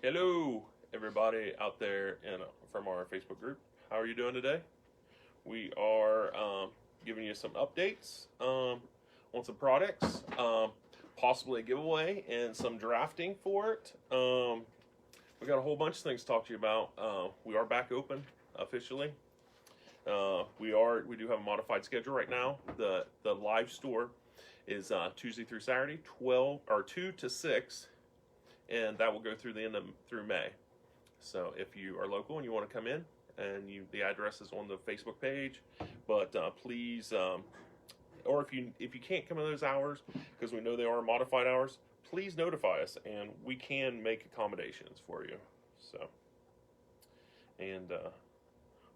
Hello, everybody out there from our Facebook group. How are you doing today? We are giving you some updates on some products, possibly a giveaway, and some drafting for it. We got a whole bunch of things to talk to you about. We are back open officially. We do have a modified schedule right now. The live store is Tuesday through Saturday, 2 to 6. And that will go through through May. So if you are local and you want to come in, and the address is on the Facebook page, but please, or if you can't come in those hours because we know they are modified hours, please notify us and we can make accommodations for you. So, and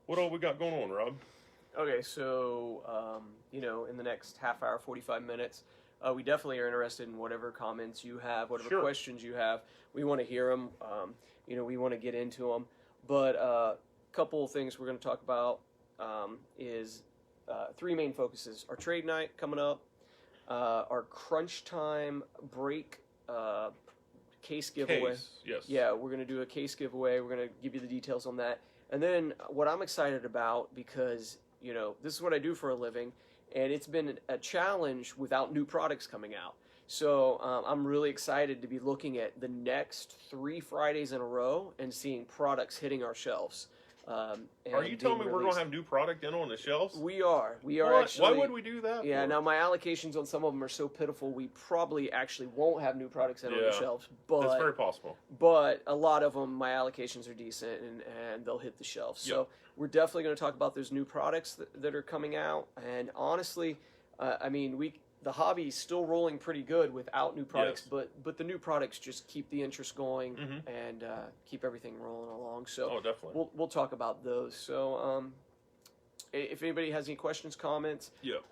what all we got going on, Rob? Okay, so in the next half hour, 45 minutes, we definitely are interested in whatever comments you have, whatever Sure. questions you have. We want to hear them. We want to get into them. But a couple of things we're going to talk about is three main focuses: our trade night coming up, our crunch time break case giveaway. Yes. Yeah, we're going to do a case giveaway. We're going to give you the details on that. And then what I'm excited about, because this is what I do for a living, and it's been a challenge without new products coming out. So I'm really excited to be looking at the next 3 Fridays in a row and seeing products hitting our shelves. Are you telling me we're going to have new product in on the shelves? We are. What? Actually. Why would we do that? Yeah. for? Now my allocations on some of them are so pitiful. We probably actually won't have new products in on the Yeah. shelves. That's very possible. But a lot of them, my allocations are decent, and they'll hit the shelves. Yep. So we're definitely going to talk about those new products that are coming out. And honestly, the hobby is still rolling pretty good without new products, Yes. but the new products just keep the interest going Mhm. and keep everything rolling along. So Oh, definitely. we'll talk about those. So if anybody has any questions, comments, Yep.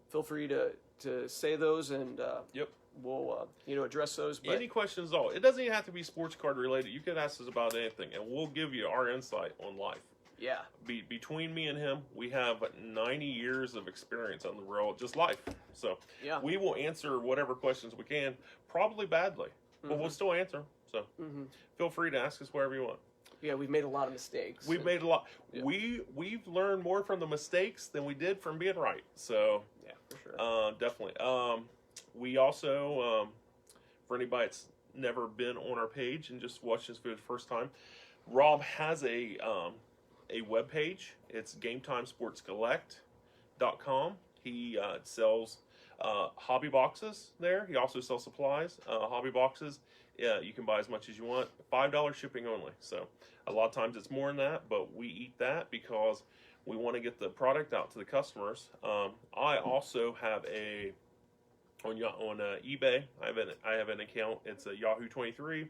feel free to say those, and Yep. we'll address those. But Any questions at all? It doesn't even have to be sports card related. You can ask us about anything, and we'll give you our insight on life. yeah. Between me and him, we have 90 years of experience on the road, just life. So Yeah. we will answer whatever questions we can, probably badly, but we'll still answer. So feel free to ask us wherever you want. Yeah, we've made a lot of mistakes. We've made a lot. Yeah. We've learned more from the mistakes than we did from being right. So Yeah, for sure. definitely. We also, for anybody that's never been on our page and just watched this for the first time, Rob has a web page. It's GameTimeSportsCollect.com. He sells hobby boxes there. He also sells supplies, hobby boxes. Yeah, you can buy as much as you want. $5 shipping only. So a lot of times it's more than that, but we eat that because we want to get the product out to the customers. I also have on eBay. I have an account. It's a Yahoo 23,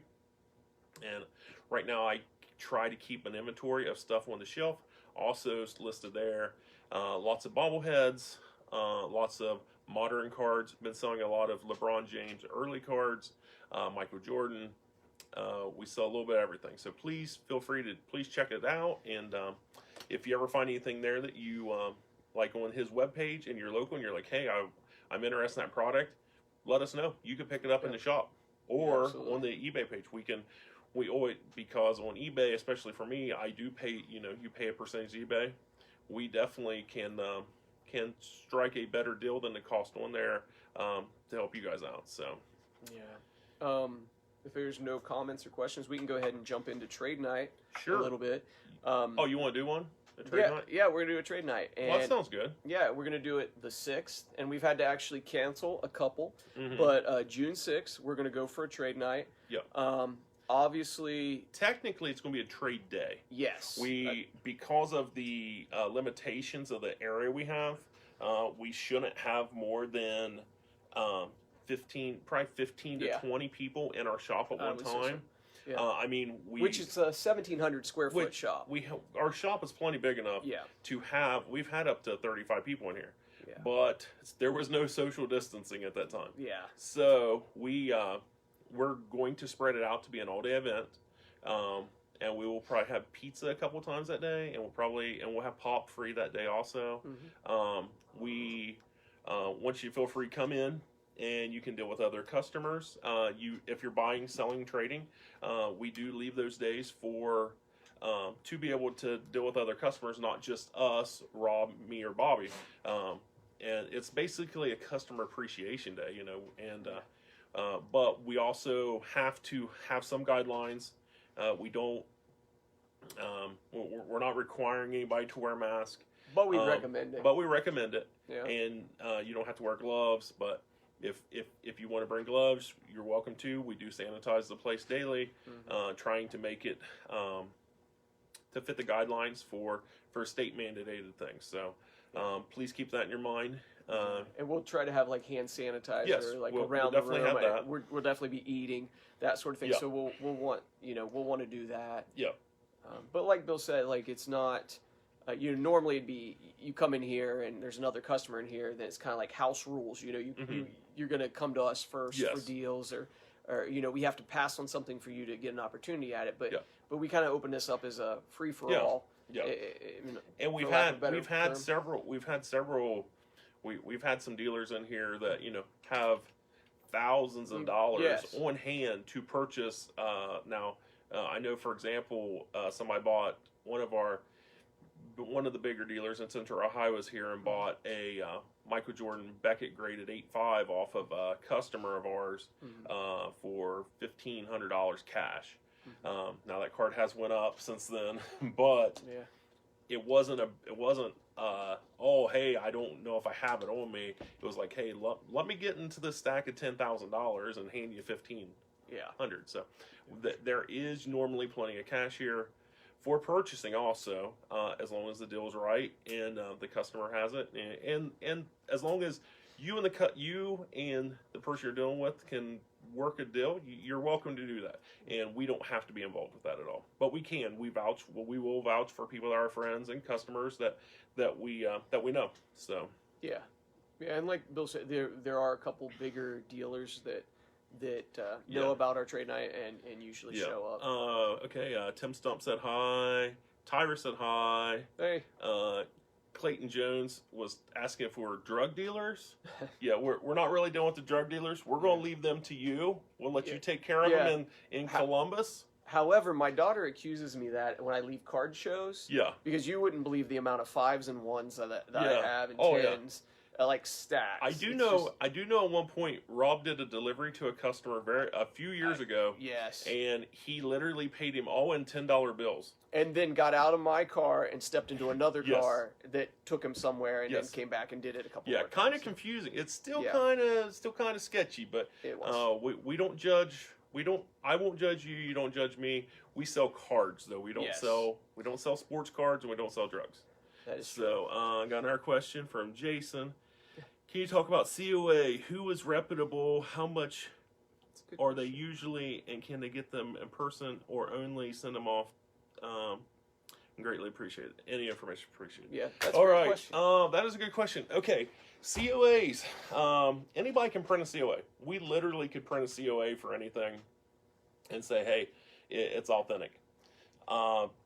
and right now I try to keep an inventory of stuff on the shelf. Also listed there, lots of bobbleheads, lots of modern cards. Been selling a lot of LeBron James early cards, Michael Jordan. We sell a little bit of everything. So please feel free to check it out. And if you ever find anything there that you like on his webpage and you're local and you're like, hey, I'm interested in that product, let us know. You can pick it up in the shop or on the eBay page. We always, because on eBay, especially for me, I do pay, you pay a percentage of eBay. We definitely can strike a better deal than the cost on there to help you guys out. So, Yeah. If there's no comments or questions, we can go ahead and jump into trade night Sure. a little bit. Oh, you want to do one? A trade night? Yeah, we're gonna do a trade night. And Well, that sounds good. yeah, we're gonna do it the 6th, and we've had to actually cancel a couple. Mhm. But June 6th, we're gonna go for a trade night. Yeah. Obviously, Technically, it's going to be a trade day. yes. Because of the limitations of the area we have, we shouldn't have more than 15 to Yeah. 20 people in our shop at I one would say so. time. Yeah. Which is a 1,700 square foot shop. Our shop is plenty big enough Yeah. to have. We've had up to 35 people in here, Yeah. but there was no social distancing at that time. Yeah. So we're going to spread it out to be an all day event, and we will probably have pizza a couple times that day, and we'll have pop free that day also. Mm-hmm. Once you feel free, come in and you can deal with other customers. If you're buying, selling, trading, we do leave those days for to be able to deal with other customers, not just us, Rob, me, or Bobby. And it's basically a customer appreciation day, you know. And but we also have to have some guidelines. We don't. We're not requiring anybody to wear a mask. But we recommend it. But we recommend it. Yeah. And you don't have to wear gloves. But if you want to bring gloves, you're welcome to. We do sanitize the place daily, trying to make it to fit the guidelines for state mandated things. So please keep that in your mind. And we'll try to have like hand sanitizer, Yes, like we'll around the definitely room. have that. We'll definitely be eating, that sort of thing. Yeah. So we'll want to do that. Yeah. But like Bill said, like it's not. Normally it'd be you come in here and there's another customer in here. Then it's kind of like house rules. You're gonna come to us first Yes. for deals, or we have to pass on something for you to get an opportunity at it. But Yeah. but we kind of open this up as a free for all. Yeah. And for lack of a better term. we've had some dealers in here that have thousands of dollars Yes. on hand to purchase. Now I know, for example, somebody bought one of the bigger dealers in Central Ohio was here and bought a Michael Jordan Beckett graded 8.5 off of a customer of ours for $1,500 cash. Now that card has went up since then, but Yeah. it wasn't oh, hey, I don't know if I have it on me. It was like, hey, let me get into this stack of $10,000 and hand you $1,500. Yeah. So there is normally plenty of cash here for purchasing also, as long as the deal's right and the customer has it, and as long as you and the person you're dealing with can work a deal, you're welcome to do that, and we don't have to be involved with that at all. But we can. We will vouch for people that are friends and customers that we know. So Yeah, and like Bill said, there are a couple bigger dealers that know about our trade night and usually show up. Okay. Tim Stump said hi. Tyra said hi. Hey. Clayton Jones was asking if we were drug dealers. Yeah, we're not really dealing with the drug dealers. We're going to leave them to you. We'll let you take care of them in Columbus. However, my daughter accuses me that when I leave card shows, Yeah, because you wouldn't believe the amount of 5s and 1s that I have and Oh, yeah. 10s, like stacks. I do know at one point Rob did a delivery to a customer a few years ago. Yes. And he literally paid him all in $10 bills. And then got out of my car and stepped into another Yes. car that took him somewhere, and Yes. then came back and did it a couple. Yeah, more kind of times. confusing. It's still Yeah. kind of sketchy, but It was. we don't judge. I won't judge you. You don't judge me. We sell cards though. We don't Yes. sell sports cards, and we don't sell drugs. That is true. So I got another question from Jason. Can you talk about COA? Who is reputable? How much That's a good are they question. usually, and can they get them in person or only send them off? Greatly appreciate it. Any information appreciated. Yeah, that's All a good right. question. That is a good question. Okay. COAs. Anybody can print a COA. We literally could print a COA for anything and say, hey, it's authentic.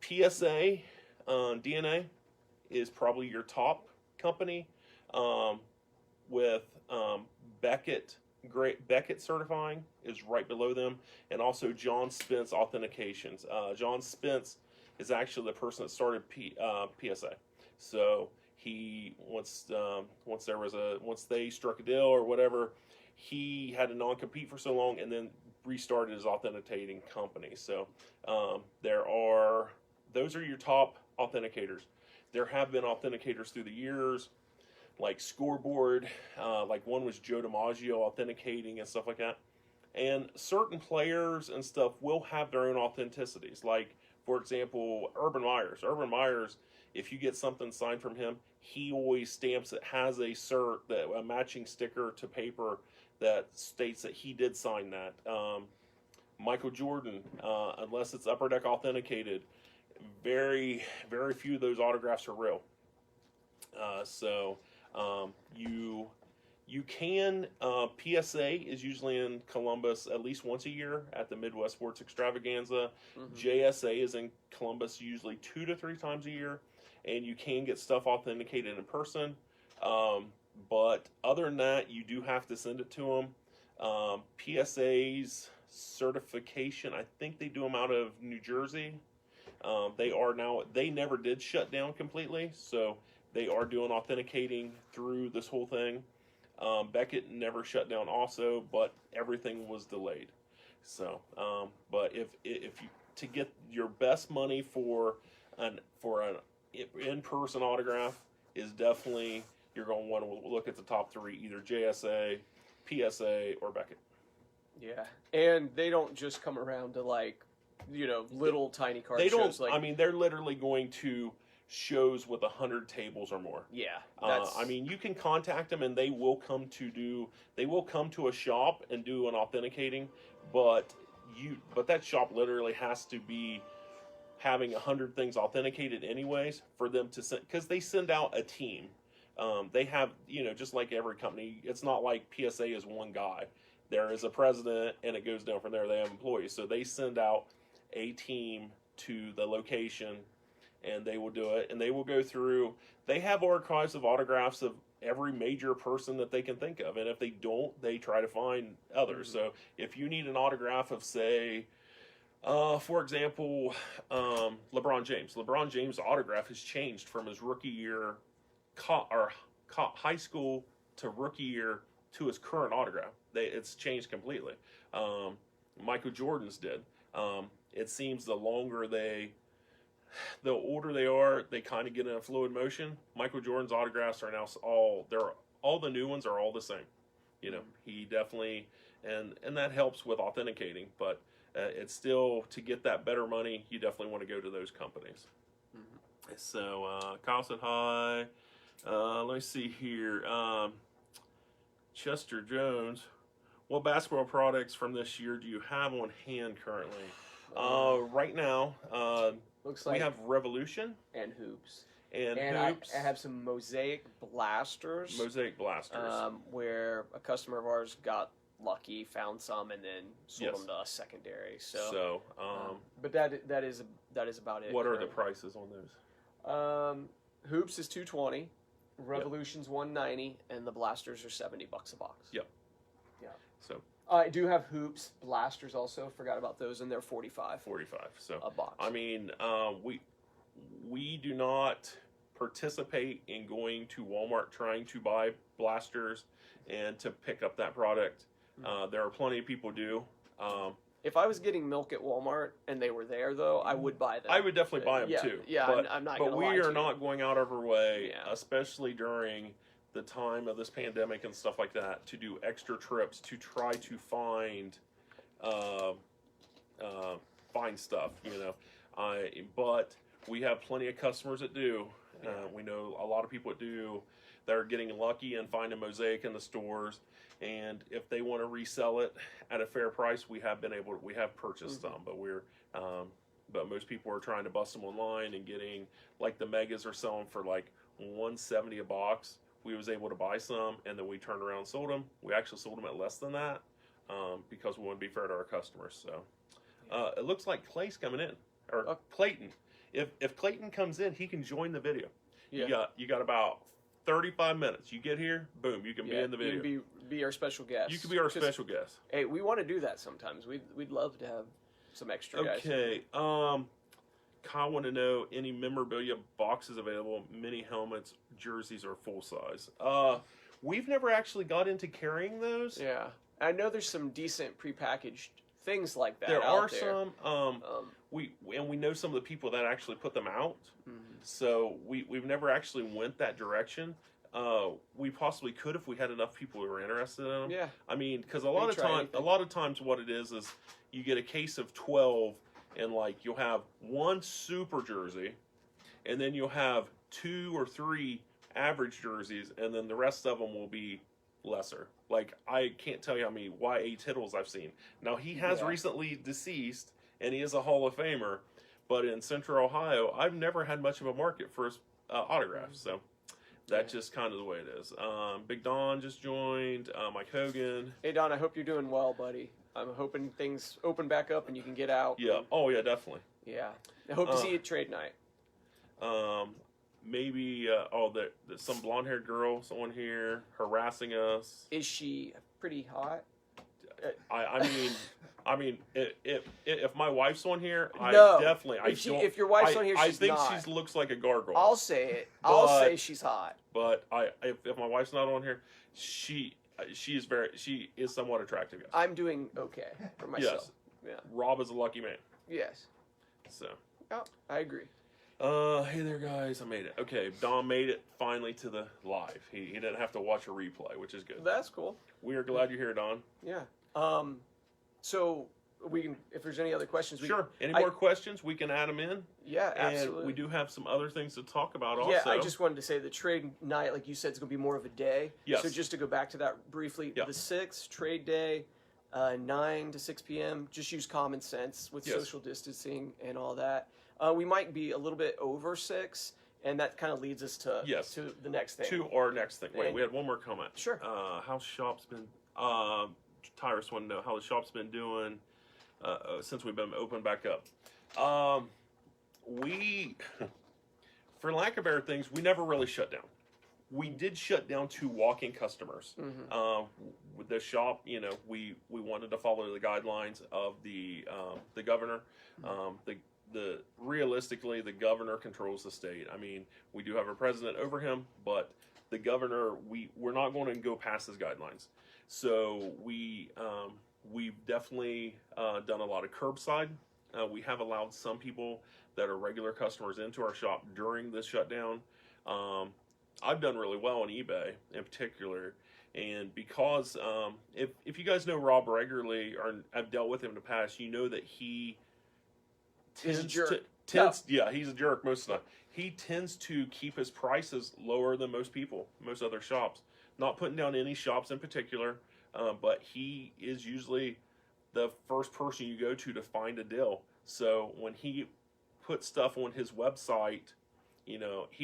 PSA DNA is probably your top company, with Beckett certifying is right below them, and also John Spence Authentications. John Spence is actually the person that started PSA. So he once they struck a deal or whatever, he had to non-compete for so long and then restarted his authenticating company. So those are your top authenticators. There have been authenticators through the years, like Scoreboard, like one was Joe DiMaggio authenticating and stuff like that. And certain players and stuff will have their own authenticities. Like, for example, Urban Meyers. Urban Meyers, if you get something signed from him, he always stamps it, has a matching sticker to paper that states that he did sign that. Michael Jordan, unless it's Upper Deck authenticated, very, very few of those autographs are real. You can, PSA is usually in Columbus at least once a year at the Midwest Sports Extravaganza. Mhm. JSA is in Columbus usually 2 to 3 times a year, and you can get stuff authenticated in person. but other than that, you do have to send it to them. PSA's certification, I think they do them out of New Jersey. They never did shut down completely, so they are doing authenticating through this whole thing. Beckett never shut down also, but everything was delayed. So, but if you, to get your best money for an in-person autograph is definitely, you're going to want to look at the top three, either JSA, PSA, or Beckett. Yeah, and they don't just come around to like, little tiny card They shows. don't. Like, I mean, they're literally going to shows with 100 tables or more. yeah, I mean, you can contact them, and they will come to a shop and do an authenticating, but that shop literally has to be having 100 things authenticated anyways for them to send, because they send out a team. They have, just like every company, it's not like PSA is one guy. There is a president, and it goes down from there. They have employees, so they send out a team to the location, and they will do it, and they will go through. They have archives of autographs of every major person that they can think of, and if they don't, they try to find others. Mm-hmm. So if you need an autograph of, say, for example, LeBron James' autograph has changed from his rookie year, high school to rookie year to his current autograph. It's changed completely. Michael Jordan's did. It seems the older they are, they kind of get in a fluid motion. Michael Jordan's autographs are now all the new ones are all the same. He definitely, and that helps with authenticating, but it's still, to get that better money, you definitely want to go to those companies. Mm-hmm. So, Kyle said hi. Let me see here. Chester Jones, what basketball products from this year do you have on hand currently? Right now, looks like we have Revolution and hoops. and And hoops. I have some Mosaic blasters. Mosaic blasters. Where a customer of ours got lucky, found some, and then sold Yes. them to us secondary. So, So, but that is about it. what are the currently. prices on those? Hoops is $220, Revolution's $190, and the blasters are $70 a box. Yep. Yeah. So I do have hoops, blasters also. Forgot about those, and they're $45 45. So a box. I mean, we do not participate in going to Walmart trying to buy blasters and to pick up that product. There are plenty of people do. If I was getting milk at Walmart and they were there, though, I would buy them. I would definitely buy them yeah, too. Yeah, but, I'm not. But gonna we lie to are you. not going out of our way, Yeah. especially during the time of this pandemic and stuff like that, to do extra trips to try to find stuff. But we have plenty of customers that do. We know a lot of people that do. That are getting lucky and finding Mosaic in the stores. And if they want to resell it at a fair price, we have purchased some, but most people are trying to bust them online and getting, like, the Megas are selling for like $170 a box. We was able to buy some, and then we turned around and sold them. We actually sold them at less than that, because we want to be fair to our customers. So it looks like Clay's coming in, or Clayton. If Clayton comes in, he can join the video. Yeah. You got about 35 minutes. You get here, boom, you can be in the video. You can be our special guest. You can be our special guest. Hey, we want to do that sometimes. We'd love to have some extra guys. Okay. Kyle want to know any memorabilia boxes available, mini helmets, jerseys, or full size. We've never actually got into carrying those. Yeah, I know there's some decent prepackaged things like that. There out are there. some. We know some of the people that actually put them out. Mhm. So we've never actually went that direction. We possibly could if we had enough people who were interested in them. Yeah. I mean, because a lot of times what it is you get a case of 12, and like you'll have one super jersey, and then you'll have 2 or 3 average jerseys, and then the rest of them will be lesser. Like, I can't tell you how many Y.A. Tittles I've seen. Now, he has recently deceased, and he is a Hall of Famer, but in Central Ohio, I've never had much of a market for his autographs, so that's just kind of the way it is. Big Don just joined, Mike Hogan. Hey, Don, I hope you're doing well, buddy. I'm hoping things open back up and you can get out. Yeah, oh yeah, definitely. Yeah. I hope to see you at trade night. maybe some blonde-haired girl, someone here harassing us. Is she pretty hot? I mean, if my wife's on here, No. I definitely, If your wife's on here, I she's think not. she looks like a gargoyle. I'll say it. I'll say she's hot. But if my wife's not on here, she is somewhat attractive. Yes. I'm doing okay for myself. Yes. Yeah. Rob is a lucky man. Yes. So. Oh, I agree. Hey there, guys. I made it. Okay, Dom made it finally to the live. He didn't have to watch a replay, which is good. That's cool. We are glad you're here, Don. Yeah. So we can, if there's any other questions, Any more questions, we can add them in. Yeah, absolutely. And we do have some other things to talk about also. Yeah, I just wanted to say the trade night, like you said, is going to be more of a day. Yes. So just to go back to that briefly, the 6th, trade day, 9 to 6 p.m. Just use common sense with social distancing and all that. We might be a little bit over 6, and that kind of leads us to the next thing. To our next thing. Wait, we had one more comment. Sure. How's shop's been? Tyrus wanted to know how the shop's been doing since we've been open back up. We, for lack of better things, we never really shut down. We did shut down to walk-in customers. With the shop, we wanted to follow the guidelines of the governor. Realistically, the governor controls the state. I mean, we do have a president over him, but the governor, we're not going to go past his guidelines. So we've definitely done a lot of curbside. We have allowed some people that are regular customers into our shop during this shutdown. I've done really well on eBay in particular. And because if you guys know Rob regularly or I've dealt with him in the past, you know that he He's a jerk. Yeah, he's a jerk most of the time. He tends to keep his prices lower than most other shops. Not putting down any shops in particular, but he is usually the first person you go to find a deal. So when he put stuff on his website, he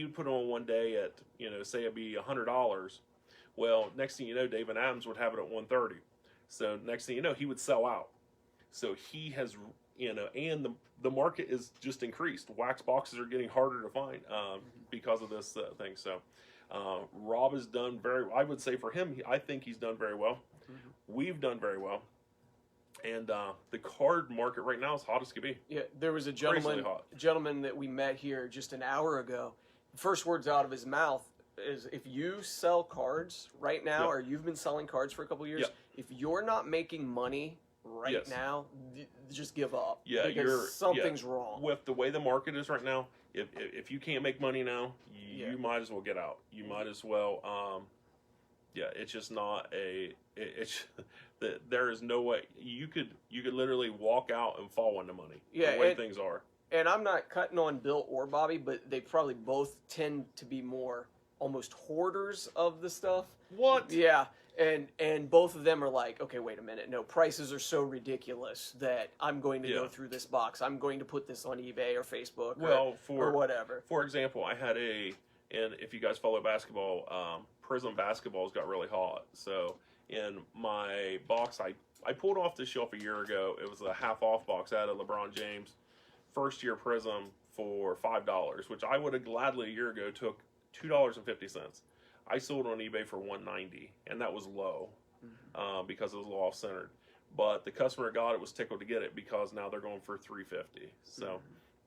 would put it on one day at, say it'd be $100. Well, next thing you know, David Adams would have it at $130. So next thing you know, he would sell out. So he has, and the market is just increased. Wax boxes are getting harder to find because of this thing. So Rob has done I would say for him, I think he's done very well. We've done very well. And the card market right now is hot as could be. Yeah, there was a gentleman that we met here just an hour ago. The first words out of his mouth is, if you sell cards right now, or you've been selling cards for a couple of years, if you're not making money now, just give up. Yeah, because something's wrong. With the way the market is right now, if you can't make money now, you might as well get out. You might as well. It's just not there is no way you could literally walk out and fall into money. Yeah, the way things are. And I'm not cutting on Bill or Bobby, but they probably both tend to be more almost hoarders of the stuff. What? Yeah. And both of them are like, okay, wait a minute. No, prices are so ridiculous that I'm going to go through this box. I'm going to put this on eBay or Facebook or whatever. For example, I had and if you guys follow basketball, Prism Basketballs got really hot. So in my box, I pulled off the shelf a year ago. It was a half-off box out of LeBron James first-year Prism for $5, which I would have gladly a year ago took $2.50. I sold on eBay for $1.90, and that was low because it was a little off-centered. But the customer got it was tickled to get it because now they're going for $3.50. So,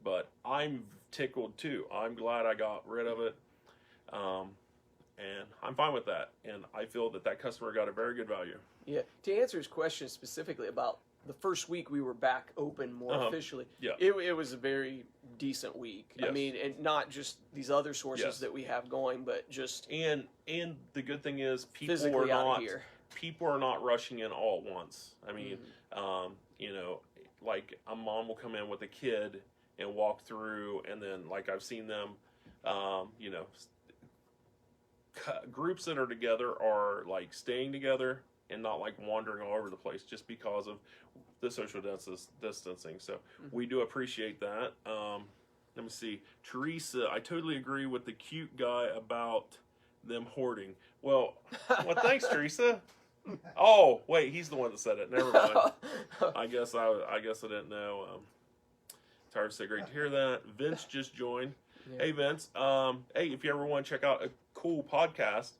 but I'm tickled too. I'm glad I got rid of it, and I'm fine with that. And I feel that customer got a very good value. Yeah. To answer his question specifically about the first week we were back open more officially, it was a very decent week. Yes. I mean, and not just these other sources that we have going, but just and the good thing is people are not rushing in all at once. I mean, like a mom will come in with a kid and walk through, and then like I've seen them, groups that are together are like staying together and not like wandering all over the place just because of the social distancing. So we do appreciate that. Let me see. Teresa, I totally agree with the cute guy about them hoarding. Well, thanks, Teresa. Oh, wait, he's the one that said it. Never mind. I guess I didn't know. Tyrus said, great to hear that. Vince just joined. Yeah. Hey Vince, hey, if you ever want to check out a cool podcast,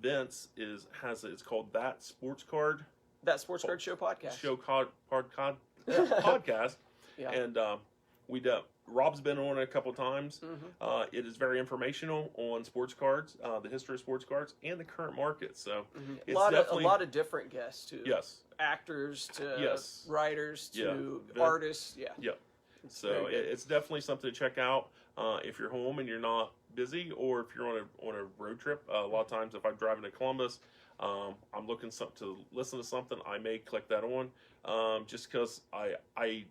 Vince it's called That Sports Card That Sports Card Show podcast. Podcast, Yeah. and Rob's been on it a couple times. Mm-hmm. It is very informational on sports cards, the history of sports cards, and the current market. So Mm-hmm. it's A definitely lot of different guests too. yes, Actors to Yes. writers to Yeah. artists. Yeah. yeah. It's So very good. it's definitely something to check out if you're home and you're not busy, or if you're on a road trip. A lot of times, if I'm driving to Columbus, I'm looking to listen to something. I may click that on just because I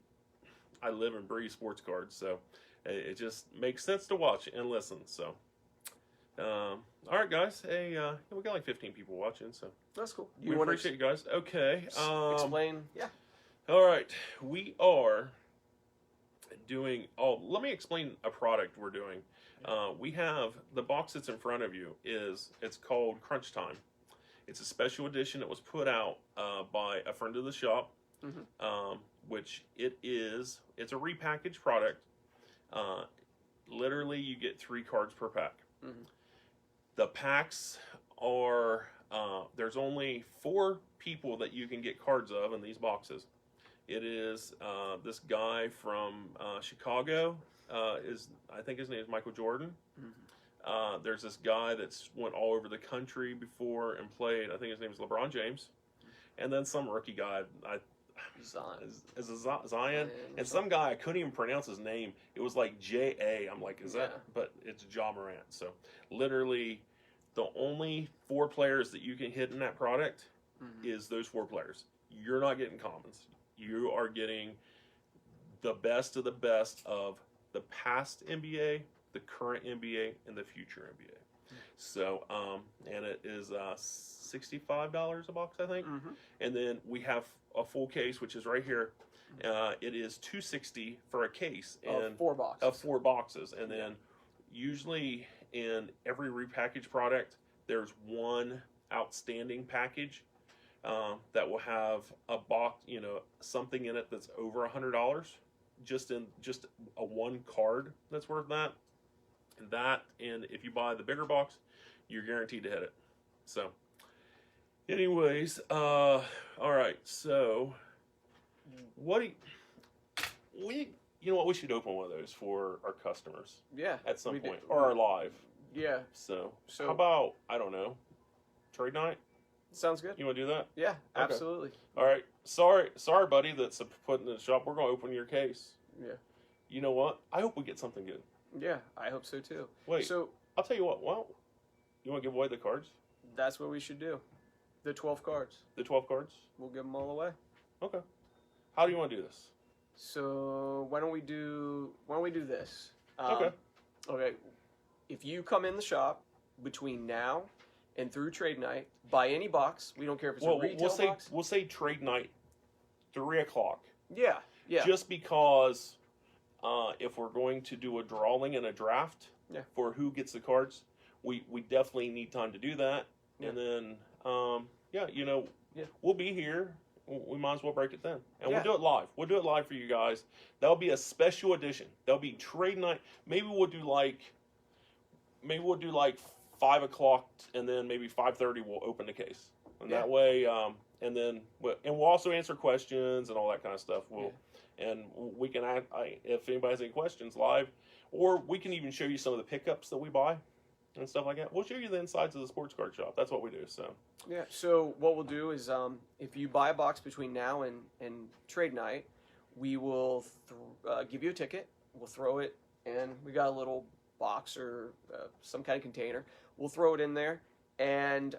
live and breathe sports cards, so it just makes sense to watch and listen. So, all right, guys. Hey, we got like 15 people watching, so That's cool. we appreciate you guys. Okay. Explain? Yeah. All right, we are doing. Oh, let me explain a product we're doing. We have the box that's in front of you. It's called Crunch Time. It's a special edition that was put out by a friend of the shop, which it's a repackaged product. Literally, you get 3 cards per pack. Mhm. The packs are there's only 4 people that you can get cards of in these boxes. It is this guy from Chicago. I think his name is Michael Jordan. Mm-hmm. There's this guy that's went all over the country before and played. I think his name is LeBron James, and then some rookie guy. Zion. Is a Zion, and some guy I couldn't even pronounce his name. It was like J.A. I'm like, is that? Yeah. But it's Ja Morant. So literally, the only 4 players that you can hit in that product is those 4 players. You're not getting commons. You are getting the best of the best of the past NBA, the current NBA, and the future NBA. So, and it is $65 a box, I think. Mm-hmm. And then we have a full case, which is right here. It is $260 for a case Of 4 boxes. of 4 boxes, and then usually in every repackaged product, there's one outstanding package that will have a box, something in it that's over $100, just a one card that's worth that. And if you buy the bigger box, you're guaranteed to hit it. So, anyways, all right. So, what we should open one of those for our customers Yeah. at some we point, do. or our live. Yeah. So So- how about, I don't know, trade night? Sounds good. You want to do that? Yeah. Absolutely. All right. Sorry, buddy. That's put in the shop. We're gonna open your case. Yeah. You know what? I hope we get something good. Yeah. I hope so too. Wait. So I'll tell you what. Well, you want to give away the cards? that's what we should do. The 12 cards. The 12 cards? We'll give them all away. Okay. How do you want to do this? So why don't we do this? Okay. Okay. If you come in the shop between now and through trade night, buy any box. We don't care if it's Well, a retail box. we'll say trade night, 3:00. Yeah. Yeah. Just because if we're going to do a drawing and a draft Yeah. for who gets the cards, we definitely need time to do that. Yeah. And then, Yeah. we'll be here. We might as well break it then. And Yeah. we'll do it live. We'll do it live for you guys. That'll be a special edition. That'll be trade night. Maybe we'll do like 5 o'clock, and then maybe 5:30 we'll open the case. And Yeah. that way, and then we'll also answer questions and all that kind of stuff. And we can if anybody has any questions live, or we can even show you some of the pickups that we buy and stuff like that. We'll show you the insides of the sports card shop. That's what we do. So Yeah. So what we'll do is, if you buy a box between now and trade night, we will give you a ticket. We'll throw it, and we got a little box or some kind of container. We'll throw it in there, and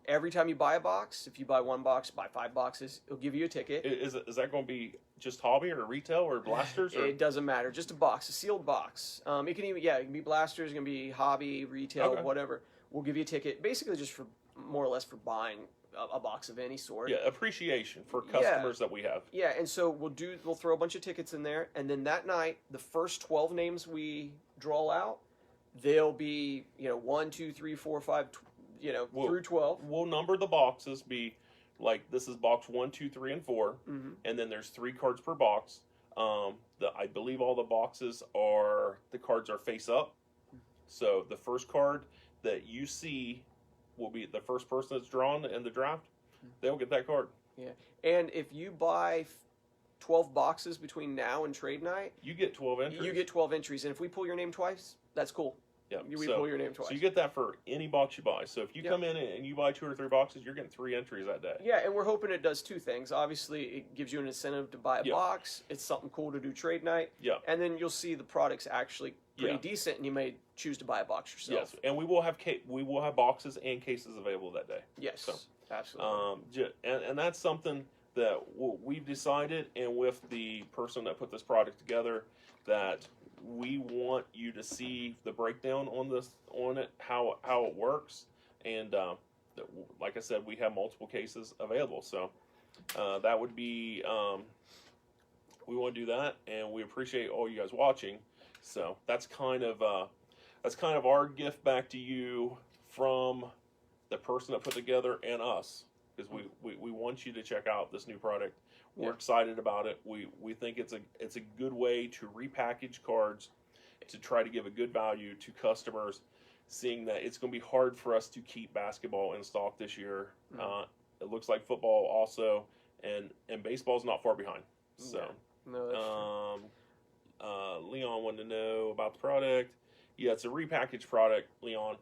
every time you buy a box, if you buy 1 box, buy 5 boxes, it'll give you a ticket. is that going to be just hobby or retail or blasters? Or? It doesn't matter. Just a box, a sealed box. It can be blasters, it can be hobby, retail, Okay. whatever. We'll give you a ticket, basically just for more or less for buying a box of any sort. Yeah, appreciation for customers that we have. Yeah, and so we'll throw a bunch of tickets in there, and then that night, the first 12 names we draw out, they'll be 1, 2, 3, 4, 5, through 12. We'll number the boxes. Be like, this is box 1, 2, 3, and 4, Mhm. and then there's 3 cards per box. I believe all the boxes the cards are face up. So the first card that you see will be the first person that's drawn in the draft. They'll get that card. Yeah, and if you buy 12 boxes between now and trade night, You get 12 entries. you get 12 entries. And if we pull your name twice, that's cool. Yeah. We pull your name twice. So you get that for any box you buy. So if you Yep. come in and you buy 2 or 3 boxes, you're getting 3 entries that day. Yeah, and we're hoping it does two things. Obviously, it gives you an incentive to buy a Yeah. box. It's something cool to do trade night. Yeah. And then you'll see the product's actually pretty Yeah. decent, and you may choose to buy a box yourself. Yes, and we will have boxes and cases available that day. Yes, So, absolutely. And that's something that we've decided, and with the person that put this product together, that we want you to see the breakdown on it, how it works, and like I said, we have multiple cases available. So that would be we want to do that, and we appreciate all you guys watching. So that's kind of our gift back to you from the person that put together and us, because we want you to check out this new product. We're excited about it. We think it's a good way to repackage cards to try to give a good value to customers, seeing that it's going to be hard for us to keep basketball in stock this year. It looks like football also, and baseball's not far behind. So No, that's true. Leon wanted to know about the product. Yeah, it's a repackaged product, Leon.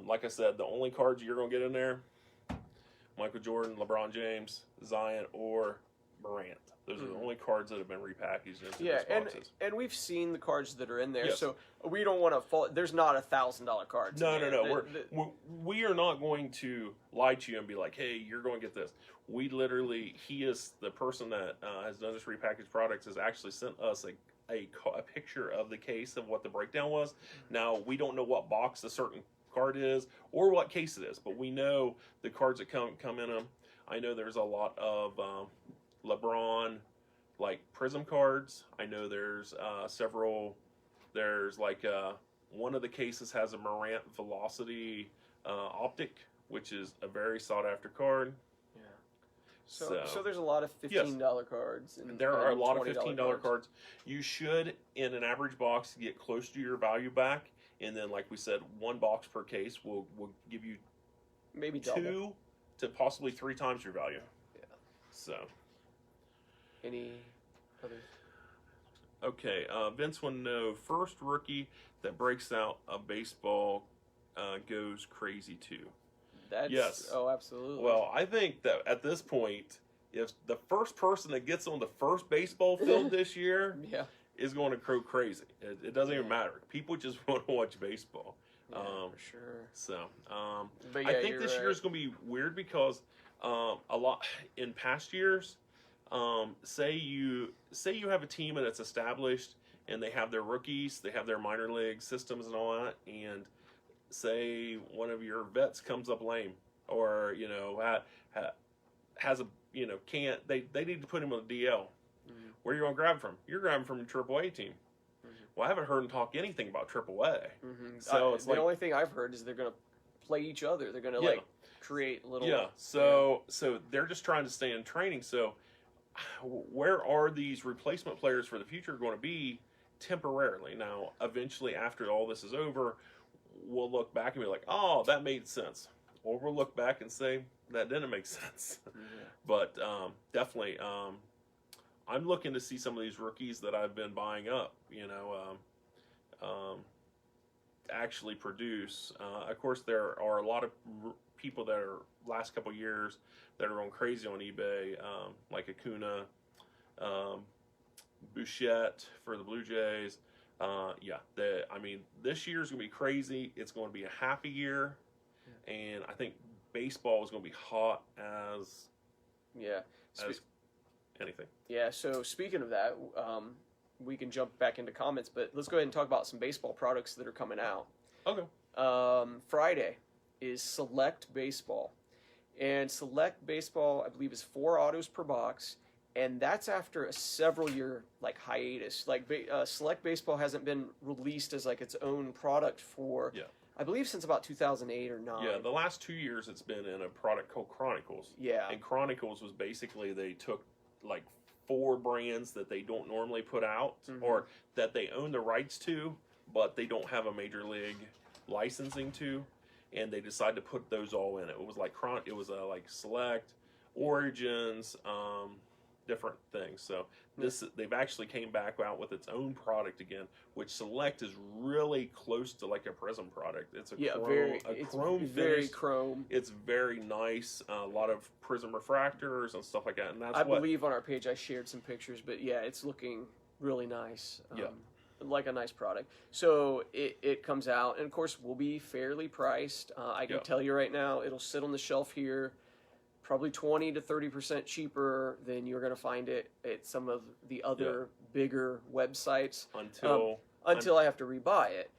Like I said, the only cards you're going to get in there, Michael Jordan, LeBron James, Zion, or Morant. Those are the only cards that have been repackaged into Yeah, these boxes. and we've seen the cards that are in there, Yes. so we don't want to fall. There's not $1,000 cards. No, in no, there. no. We are not going to lie to you and be like, hey, you're going to get this. We literally, he is the person that has done this repackaged products, has actually sent us a picture of the case of what the breakdown was. Now, we don't know what box a certain card is or what case it is, but we know the cards that come in them. I know there's a lot of LeBron like prism cards. I know there's several. There's like one of the cases has a Morant Velocity optic, which is a very sought after card. Yeah. So there's a lot of $15 cards. And there are a lot of $20 $15 cards. You should, in an average box, get close to your value back. And then, like we said, 1 box per case will give you Maybe double. 2 to possibly 3 times your value. Yeah. So. Any other? Okay, Vince wanted to know, first rookie that breaks out of baseball goes crazy too. That's, Yes. Oh, absolutely. Well, I think that at this point, if the first person that gets on the first baseball field this year yeah. is going to go crazy, it doesn't even matter. People just want to watch baseball. Yeah, for sure. So, But I yeah, think you're this right. year is going to be weird because a lot in past years, say you have a team and it's established and they have their rookies, they have their minor league systems and all that, and say one of your vets comes up lame or has a can't they need to put him on the DL. Where are you going to grab him from? You're grabbing from your AAA team. Well, I haven't heard him talk anything about AAA. So it's the like only thing I've heard is they're going to play each other. They're going to like create little. So they're just trying to stay in training. So where are these replacement players for the future going to be temporarily? Now, eventually, after all this is over, we'll look back and be like, "Oh, that made sense," or we'll look back and say that didn't make sense. But definitely, I'm looking to see some of these rookies that I've been buying up. Actually produce. Of course, there are a lot of people that are last couple years that are going crazy on eBay, like Acuna, Bouchette for the Blue Jays. This year is going to be crazy. It's going to be a happy year, and I think baseball is going to be hot as anything. Yeah. So speaking of that, we can jump back into comments, but let's go ahead and talk about some baseball products that are coming out. Okay. Friday is Select Baseball, and Select Baseball, I believe, is 4 autos per box, and that's after a several-year hiatus. Select Baseball hasn't been released as its own product for, I believe, since about 2008 or 9. Yeah, the last 2 years it's been in a product called Chronicles. Yeah. And Chronicles was basically they took 4 brands that they don't normally put out, or that they own the rights to, but they don't have a major league licensing to, and they decide to put those all in. It was like like Select, Origins, different things. So they've actually came back out with its own product again, which Select is really close to like a Prism product. It's a chrome very finish. chrome. It's very nice. A lot of Prism refractors and stuff like that. And I believe on our page I shared some pictures, but yeah, it's looking really nice. Like a nice product. So it comes out, and of course will be fairly priced. I can tell you right now, it'll sit on the shelf here probably 20 to 30% cheaper than you're going to find it at some of the other bigger websites until I have to rebuy it.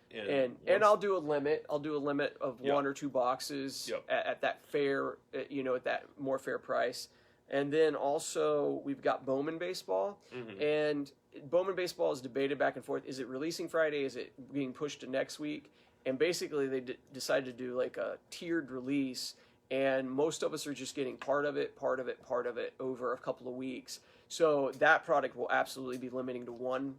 And I'll do a limit. I'll do a limit of 1 or 2 boxes at that fair, at that more fair price. And then also we've got Bowman Baseball, and Bowman Baseball is debated back and forth. Is it releasing Friday? Is it being pushed to next week? And basically they decided to do like a tiered release, and most of us are just getting part of it over a couple of weeks. So that product will absolutely be limiting to 1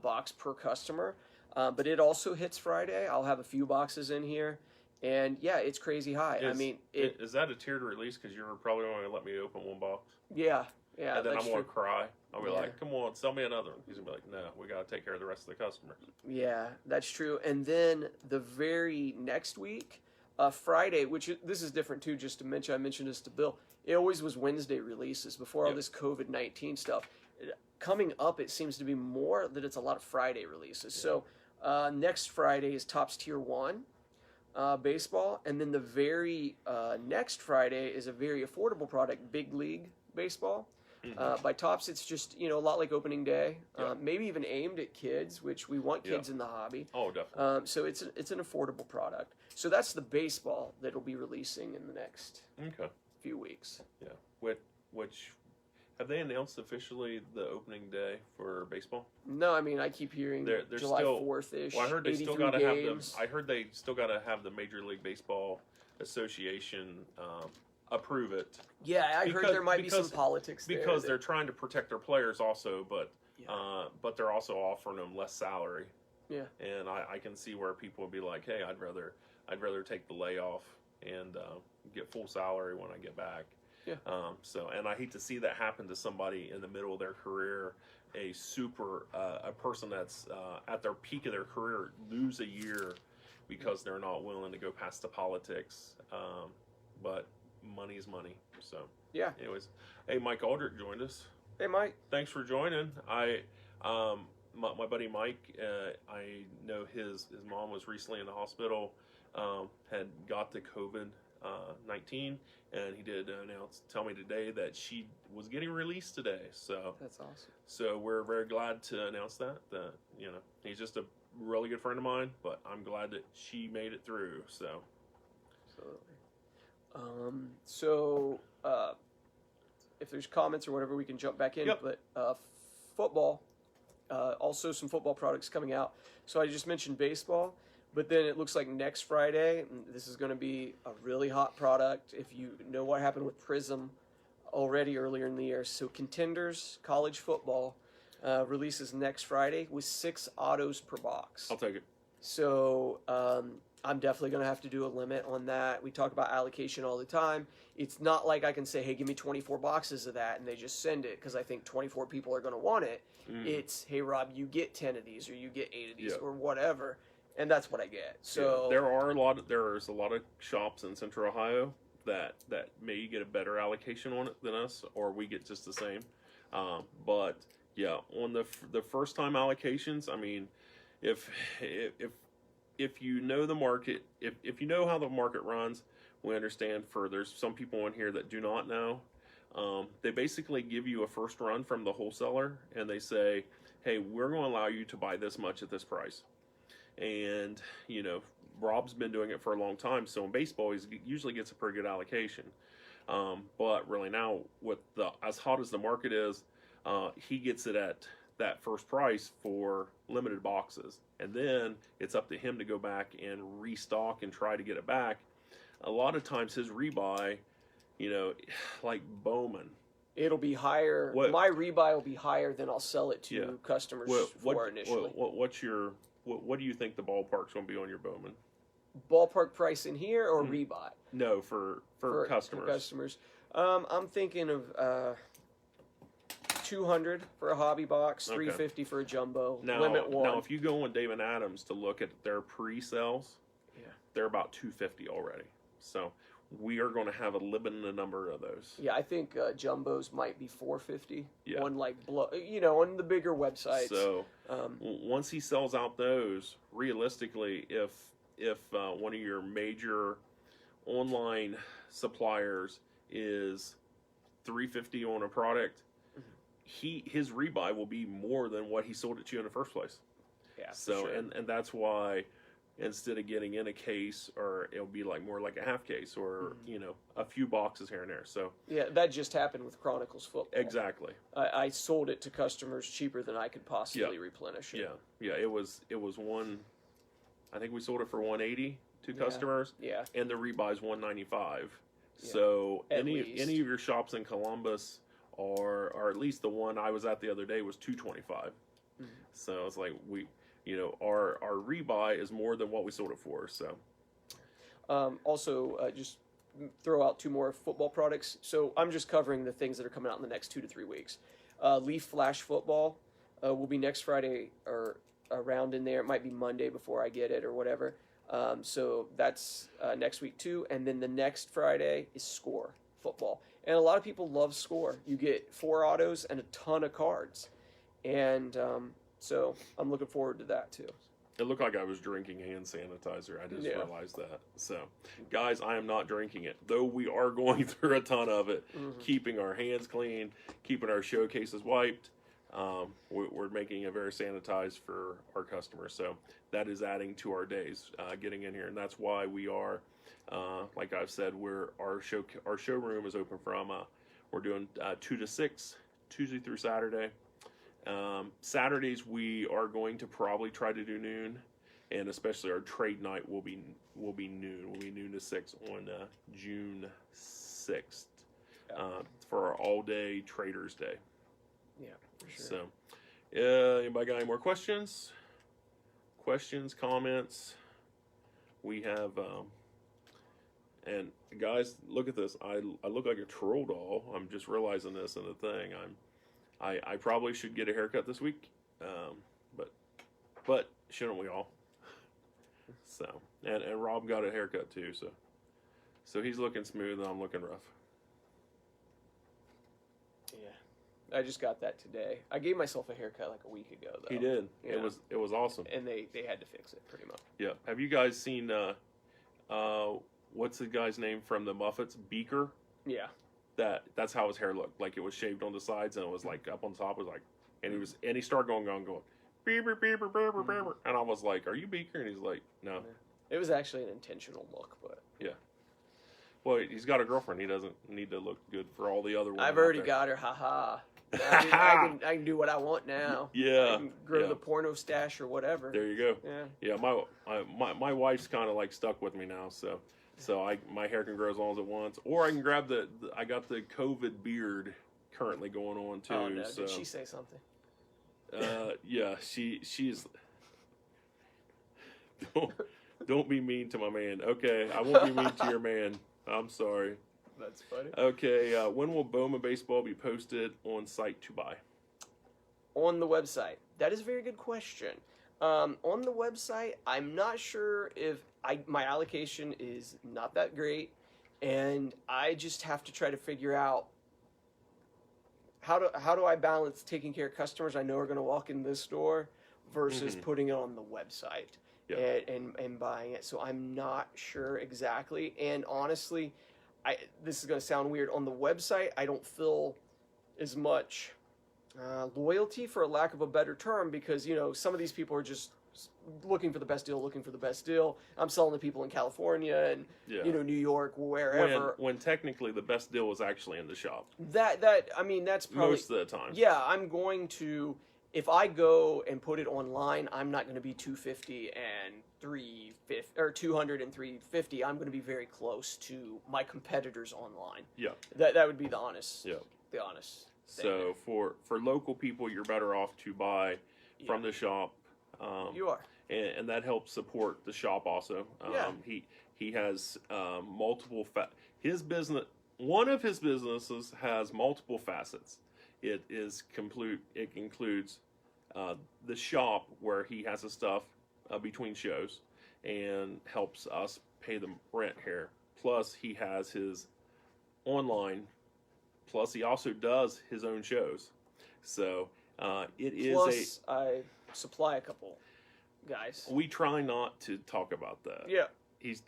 box per customer. But it also hits Friday. I'll have a few boxes in here. And yeah, it's crazy high. Is that a tiered release? Because you're probably only going to let me open 1 box. Yeah. And then I'm going to cry. I'll be like, come on, sell me another one. He's going to be like, no, we got to take care of the rest of the customers. Yeah, that's true. And then the very next week, Friday, this is different too, just to mention, I mentioned this to Bill. It always was Wednesday releases before all this COVID-19 stuff. Coming up, it seems to be more that it's a lot of Friday releases. So next Friday is Topps Tier 1. Baseball, and then the very next Friday is a very affordable product, Big League Baseball. By Topps. It's just a lot like opening day, maybe even aimed at kids, which we want kids in the hobby. Oh, definitely. So it's an affordable product. So that's the baseball that'll be releasing in the next few weeks. Yeah. Which have they announced officially the opening day for baseball? No, I keep hearing they're July still 4th-ish. Well, I heard they still got to have them. I heard they still got to have the Major League Baseball Association approve it. Yeah, I heard there might be some politics there. Because they're trying to protect their players also, but they're also offering them less salary. Yeah. And I can see where people would be like, hey, I'd rather take the layoff and get full salary when I get back. Yeah. And I hate to see that happen to somebody in the middle of their career, a person that's at their peak of their career lose a year because they're not willing to go past the politics. But money is money. So yeah. Anyways, hey, Mike Aldrich joined us. Hey, Mike. Thanks for joining. My buddy Mike, I know his mom was recently in the hospital, had got the COVID-19, and he did tell me today that she was getting released today. So that's awesome. So we're very glad to announce that he's just a really good friend of mine, but I'm glad that she made it through. So absolutely. If there's comments or whatever, we can jump back in. Yep. But football, also some football products coming out. So I just mentioned baseball. But then it looks like next Friday, this is going to be a really hot product. If you know what happened with Prism already earlier in the year. So Contenders College Football releases next Friday with 6 autos per box. I'll take it. So I'm definitely going to have to do a limit on that. We talk about allocation all the time. It's not like I can say, hey, give me 24 boxes of that, and they just send it because I think 24 people are going to want it. It's, hey, Rob, you get 10 of these or you get 8 of these or whatever. And that's what I get. So there's a lot of shops in Central Ohio that may get a better allocation on it than us, or we get just the same. But yeah, on the first time allocations, if you know the market, if you know how the market runs, we understand. There's some people in here that do not know. They basically give you a first run from the wholesaler, and they say, hey, we're going to allow you to buy this much at this price. And, Rob's been doing it for a long time, so in baseball, he usually gets a pretty good allocation. But really now, with as hot as the market is, he gets it at that first price for limited boxes. And then it's up to him to go back and restock and try to get it back. A lot of times his rebuy, like Bowman, It'll be higher. What- My rebuy will be higher than I'll sell it to Yeah. customers for initially. What do you think the ballpark's going to be on your Bowman? Ballpark price in here or Mm. rebuy No, for customers. For customers, I'm thinking of 200 for a hobby box, Okay. 350 for a jumbo. Now, limit one. now, if you go on Dave and Adams to look at their pre-sales, Yeah. they're about 250 already. So we are going to have a limited number of those. Yeah, I think jumbos might be 450 Yeah. on like on the bigger websites. So um, once he sells out those, realistically, if one of your major online suppliers is 350 on a product, his rebuy will be more than what he sold it to you in the first place. yeah, for So sure. and that's why instead of getting in a case, or it'll be like more like a half case, or a few boxes here and there. So yeah, that just happened with Chronicles football. exactly. I sold it to customers cheaper than I could possibly replenish it. Yeah. It was one. I think we sold it for 180 to customers, Yeah. and the rebuy's 195. Yeah, So at any least. of your shops in Columbus, or at least the one I was at the other day, was 225. So it's like our rebuy is more than what we sold it for. So Also, just throw out two more football products. So I'm just covering the things that are coming out in the next 2 to 3 weeks. Leaf Flash Football will be next Friday or around in there. It might be Monday before I get it or whatever. So that's next week too. And then the next Friday is Score Football. And a lot of people love Score. You get 4 autos and a ton of cards. And so I'm looking forward to that too. it looked like I was drinking hand sanitizer. I just Yeah. realized that. So, guys, I am not drinking it, though we are going through a ton of it, keeping our hands clean, keeping our showcases wiped. We're making it very sanitized for our customers, so that is adding to our days getting in here, and that's why we are, like I've said, our showroom is open from we're doing 2 to 6 Tuesday through Saturday. Saturdays we are going to probably try to do noon, and especially our trade night will be noon. Will be noon to 6 on June 6th for our all day Traders Day. Yeah, for sure. So, anybody got any more questions? Questions, comments? We have, and guys, look at this. I look like a troll doll. I'm just realizing this in the thing. I probably should get a haircut this week, but shouldn't we all? So, and Rob got a haircut too. So he's looking smooth and I'm looking rough. Yeah, I just got that today. I gave myself a haircut like a week ago, though. He did. Yeah. It was awesome. And they had to fix it pretty much. Yeah. Have you guys seen what's the guy's name from the Muffets? Beaker. Yeah. That's how his hair looked. Like it was shaved on the sides and it was like up on top. It was like, and he started going beeper beeper beeper beeper, and I was like, "Are you Beaker?" And he's like, "No." It was actually an intentional look, but Yeah. Well, he's got a girlfriend. He doesn't need to look good for all the other women. I've already got her. Ha. I can do what I want now. Yeah. I can grow Yeah. the porno stash or whatever. There you go. Yeah. Yeah, my wife's kind of like stuck with me now, so my hair can grow as long as it wants, or I can grab I got the COVID beard currently going on too. Oh no! So, Did she say something? yeah, she's. Don't be mean to my man. Okay, I won't be mean to your man. I'm sorry. That's funny. Okay, when will Bowman baseball be posted on site to buy? On the website. That is a very good question. On the website, I'm not sure if my allocation is not that great, and I just have to try to figure out how do I balance taking care of customers I know are going to walk in this store versus putting it on the website and buying it. So I'm not sure exactly, and honestly, this is going to sound weird. On the website, I don't feel as much loyalty, for a lack of a better term, because some of these people are just looking for the best deal. I'm selling to people in California and New York, wherever. When technically the best deal was actually in the shop. That's probably Most of the time. Yeah, I'm going to. If I go and put it online, I'm not going to be 250 and 350 or 200 and 350. I'm going to be very close to my competitors online. Yeah. That would be the honest the honest thing. So for local people, you're better off to buy from the shop. You are. And that helps support the shop also. Yeah. He has multiple his business. One of his businesses has multiple facets. It includes the shop where he has his stuff between shows and helps us pay the rent here. Plus he has his online. Plus he also does his own shows. So it is Plus, I supply a couple guys. We try not to talk about that. Yeah. He's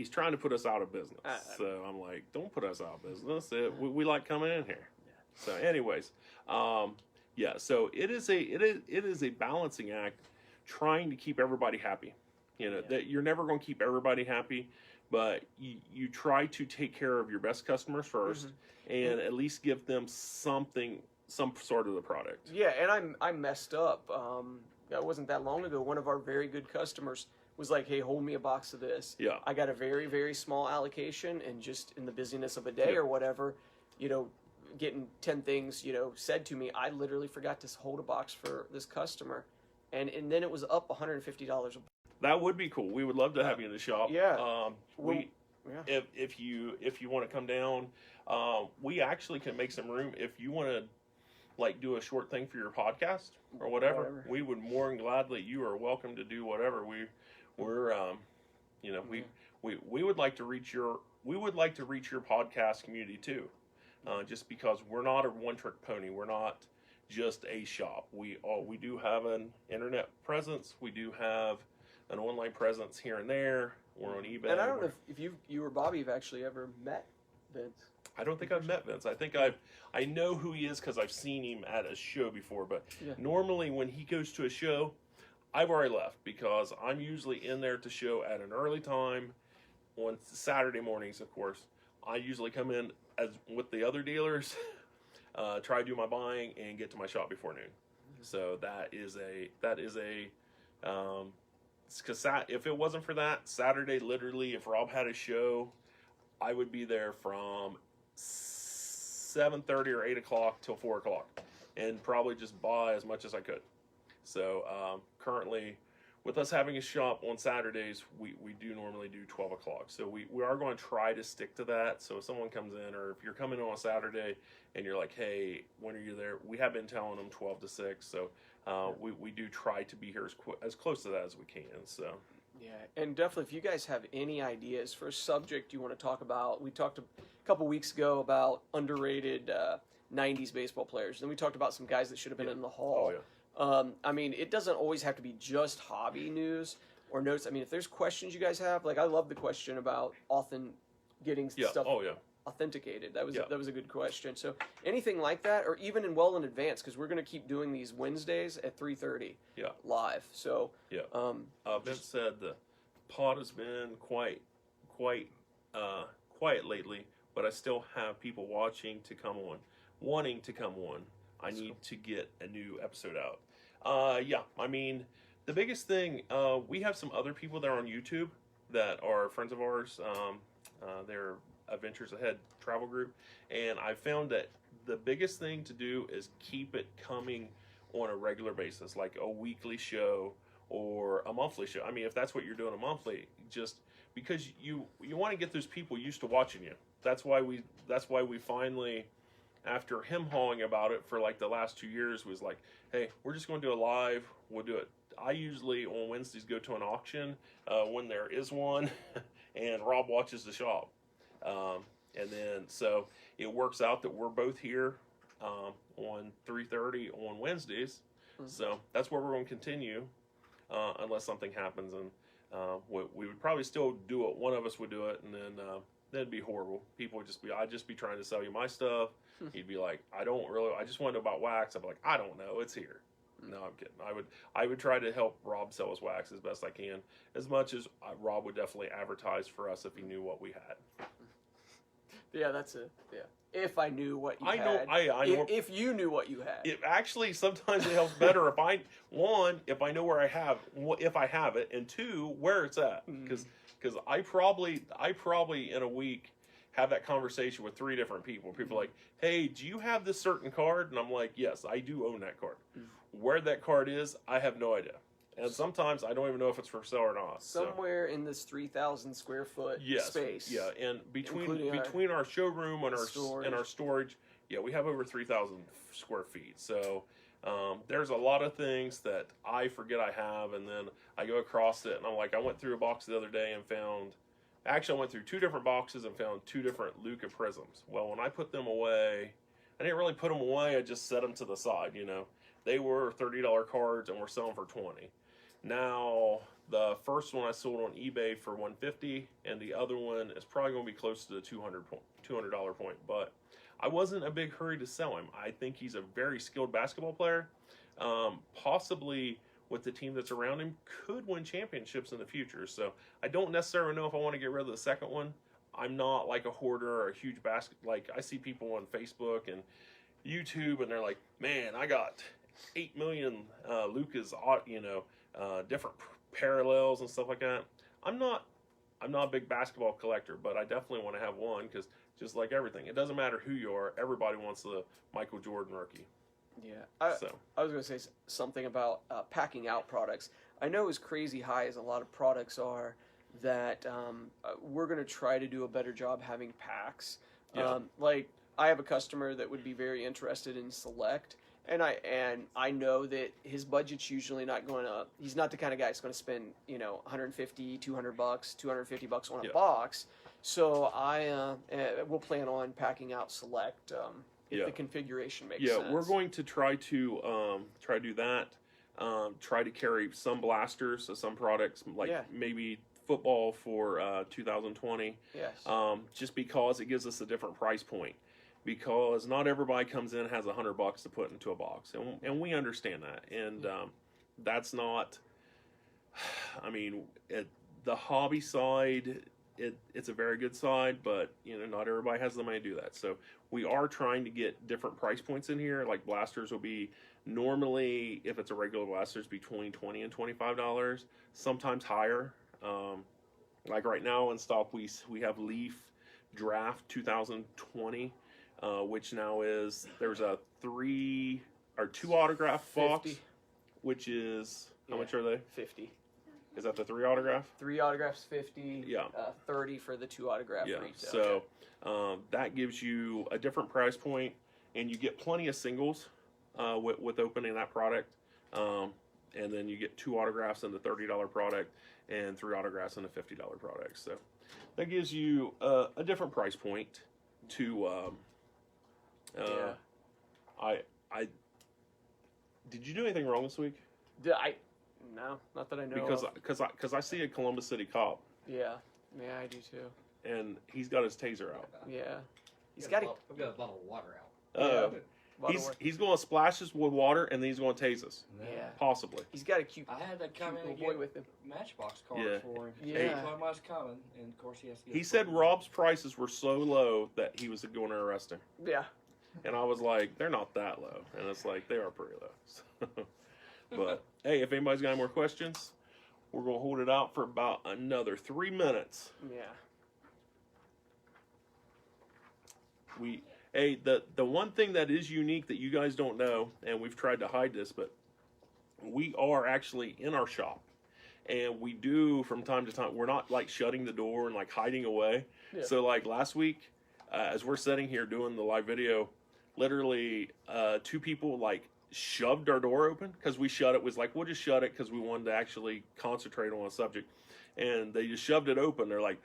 trying to put us out of business. So I'm like, don't put us out of business. We like coming in here. Yeah. So anyways, yeah. So it is a balancing act, trying to keep everybody happy. That you're never going to keep everybody happy, but you try to take care of your best customers first, and at least give them some sort of the product. Yeah, and I messed up. That wasn't that long ago. One of our very good customers was like, "Hey, hold me a box of this." Yeah. I got a very, very small allocation, and just in the busyness of a day or whatever, getting 10 things, said to me, I literally forgot to hold a box for this customer, and then it was up $150. That would be cool. We would love to have you in the shop. Yeah. If you want to come down, we actually can make some room if you want to. Like do a short thing for your podcast or whatever. We would more than gladly. You are welcome to do whatever. We would like to reach your podcast community too. Just because we're not a one-trick pony, we're not just a shop. We do have an internet presence. We do have an online presence here and there. We're on eBay. And I don't know if you or Bobby have actually ever met Vince. I don't think I've met Vince. I think I know who he is because I've seen him at a show before. But normally when he goes to a show, I've already left because I'm usually in there to show at an early time on Saturday mornings. Of course, I usually come in with the other dealers, try to do my buying and get to my shop before noon. So that is because if it wasn't for that Saturday, literally, if Rob had a show, I would be there from 7:30 or 8 o'clock till 4 o'clock, and probably just buy as much as I could. So currently, with us having a shop on Saturdays, we do normally do 12 o'clock. So we are going to try to stick to that. So if someone comes in, or if you're coming on a Saturday and you're like, hey, when are you there? We have been telling them 12 to 6. So we do try to be here as close to that as we can. So. Yeah, and definitely if you guys have any ideas for a subject you want to talk about, we talked a couple weeks ago about underrated 90s baseball players. Then we talked about some guys that should have been in the Hall. Oh, yeah. I mean, it doesn't always have to be just hobby news or notes. I mean, if there's questions you guys have, like I love the question about getting stuff authenticated. That was a good question. So anything like that, or even in advance, because we're going to keep doing these Wednesdays at 3:30 live. So Vince said the pod has been quite quiet lately, but I still have people wanting to come on. I need to get a new episode out. I mean, the biggest thing, we have some other people that are on YouTube that are friends of ours. They're Adventures Ahead travel group, and I found that the biggest thing to do is keep it coming on a regular basis, like a weekly show or a monthly show. I mean, if that's what you're doing a monthly, just because you want to get those people used to watching you. That's why we finally, after him hawing about it for like the last 2 years, was like, hey, we're just going to do a live. We'll do it. I usually on Wednesdays go to an auction when there is one, and Rob watches the shop. And then so it works out that we're both here on 3:30 on Wednesdays. Mm-hmm. So that's where we're going to continue unless something happens, and we would probably still do it. One of us would do it, and then that'd be horrible. People would I'd just be trying to sell you my stuff. He'd be like, I just want to know about wax. I'd be like, I don't know, it's here. No, I'm kidding. I would try to help Rob sell his wax as best I can, as much as Rob would definitely advertise for us if he knew what we had. Yeah, that's it. Yeah, if I knew what you had. I know. If you knew what you had. It actually sometimes it helps better if I know where I have it, and two, where it's at, because I probably in a week have that conversation with 3 different people. People are like, hey, do you have this certain card? And I'm like, yes, I do own that card. Where that card is, I have no idea. And sometimes I don't even know if it's for sale or not. Somewhere in this 3,000 square foot space. Yeah, and between our showroom and our storage, yeah, we have over 3,000 square feet. So there's a lot of things that I forget I have, and then I go across it, and I'm like, I went through a box the other day and found. Actually, I went through 2 different boxes and found 2 different Luka Prisms. Well, when I put them away, I didn't really put them away. I just set them to the side. You know, they were $30 cards, and we're selling for $20. Now, the first one I sold on eBay for $150, and the other one is probably going to be close to the $200 point. But I wasn't in a big hurry to sell him. I think he's a very skilled basketball player. Possibly with the team that's around him, could win championships in the future. So I don't necessarily know if I want to get rid of the second one. I'm not like a hoarder or a huge basket. Like, I see people on Facebook and YouTube, and they're like, man, I got 8 million Lukas, different parallels and stuff like that. I'm not a big basketball collector, but I definitely want to have one, because just like everything, it doesn't matter who you are. Everybody wants the Michael Jordan rookie. Yeah, I was going to say something about packing out products. I know as crazy high as a lot of products are, that we're going to try to do a better job having packs. Yeah. Like, I have a customer that would be very interested in Select, and I know that his budget's usually not going to. He's not the kind of guy that's going to spend $150, $200, $250 on a box. So we'll plan on packing out Select. If the configuration makes sense. Yeah, we're going to try to do that. Try to carry some blasters, so some products like maybe football for 2020. Yes. Just because it gives us a different price point. Because not everybody comes in and has $100 to put into a box, and we understand that. And that's not. I mean, the hobby side. It's a very good side, but not everybody has the money to do that. So we are trying to get different price points in here. Like, blasters will be normally, if it's a regular blasters, between $20 and $25, sometimes higher. Like right now in stock, we have Leaf Draft 2020, which now there's a 2 autograph 50. box, which is how much are they? 50. Is that the 3 autograph? 3 autographs, 50. Yeah. 30 for the 2 autograph retail. So that gives you a different price point, and you get plenty of singles with opening that product. And then you get 2 autographs in the $30 product and 3 autographs in the $50 product. So that gives you a different price point to. Did you do anything wrong this week? No, not that I know. Because I see a Columbus City cop. Yeah, I do too. And he's got his taser out. Yeah, I've got a bottle of water out. He's going to splash us with water, and then he's going to tase us. Yeah, possibly. He's got a cute. I had to come in and boy with him. Matchbox cards for him. Yeah, He was coming, and of course he has to get. He said Rob's prices were so low that he was going to arrest him. Yeah. And I was like, they're not that low, and it's like they are pretty low. But hey, if anybody's got any more questions, we're gonna hold it out for about another 3 minutes. Yeah. The one thing that is unique that you guys don't know, and we've tried to hide this, but we are actually in our shop, and we do from time to time. We're not like shutting the door and like hiding away. Yeah. So like last week, as we're sitting here doing the live video, literally 2 people like shoved our door open because we shut it. Was like, we'll just shut it because we wanted to actually concentrate on a subject, and they just shoved it open. They're like,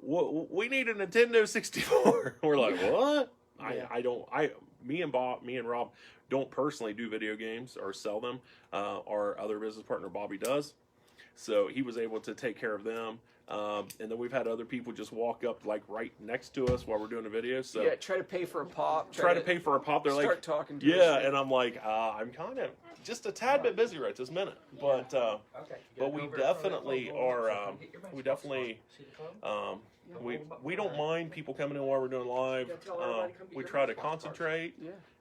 we need a Nintendo 64. We're like, what? Yeah. Me and Rob don't personally do video games or sell them. Our other business partner Bobby does, so he was able to take care of them. And then we've had other people just walk up like right next to us while we're doing a video. So yeah, try to pay for a pop. Try to pay for a pop. They're start like talking to us. us. And I'm like, I'm kind of just a tad bit busy right this minute, but we definitely are. We don't mind people coming in while we're doing live. We try to concentrate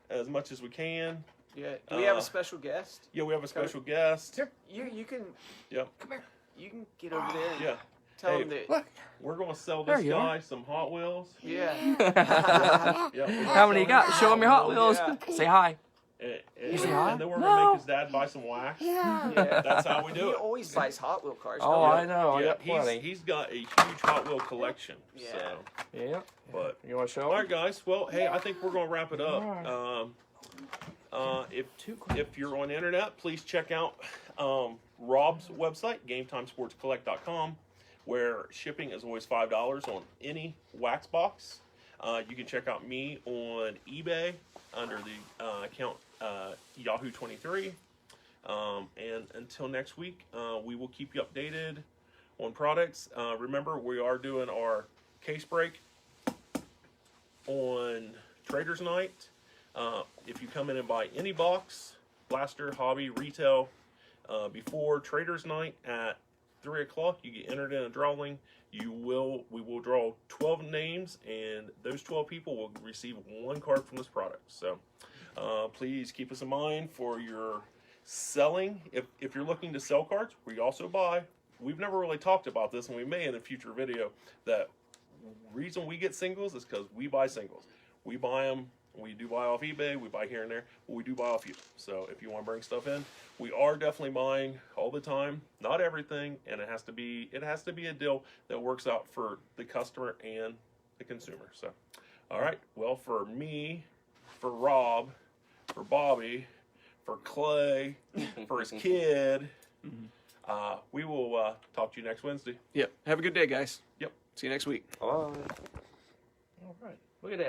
as much as we can. Yeah. Do we have a special guest? Yeah, we have a special guest. You can. Yeah. Come here. You can get over there. Yeah. Tell Hey, him that. Look. We're gonna sell There this you guy some Hot Wheels. Yeah. Yeah, we're gonna How many you sell got? him Show him your Hot Wheels. Yeah. Say hi. And, say hi? and then we're No. gonna make his dad buy some wax. Yeah. That's how we do He it. always buys Hot Wheel cars. Oh, don't he? I know. I Yeah, got plenty. he's got a huge Hot Wheel collection. Yeah. So, Yeah. but You want to show all him? right, guys. Well, hey, I think we're gonna wrap it up. Alright. If you're on the internet, please check out Rob's website, GameTimeSportsCollect.com, where shipping is always $5 on any wax box. You can check out me on eBay under the account Yahoo23. And until next week, we will keep you updated on products. Remember, we are doing our case break on Traders Night. If you come in and buy any box, blaster, hobby, retail, before Traders Night at 3 o'clock, you get entered in a drawing. We will draw 12 names, and those 12 people will receive one card from this product. So please keep us in mind for your selling. If you're looking to sell cards, we also buy. We've never really talked about this, and we may in a future video. That reason we get singles is because we buy singles. We buy them. We do buy off eBay. We buy here and there, but we do buy off you. So if you want to bring stuff in, we are definitely buying all the time. Not everything, and it has to be a deal that works out for the customer and the consumer. So, all right. Well, for me, for Rob, for Bobby, for Clay, for his kid, we will talk to you next Wednesday. Yep. Have a good day, guys. Yep. See you next week. Bye.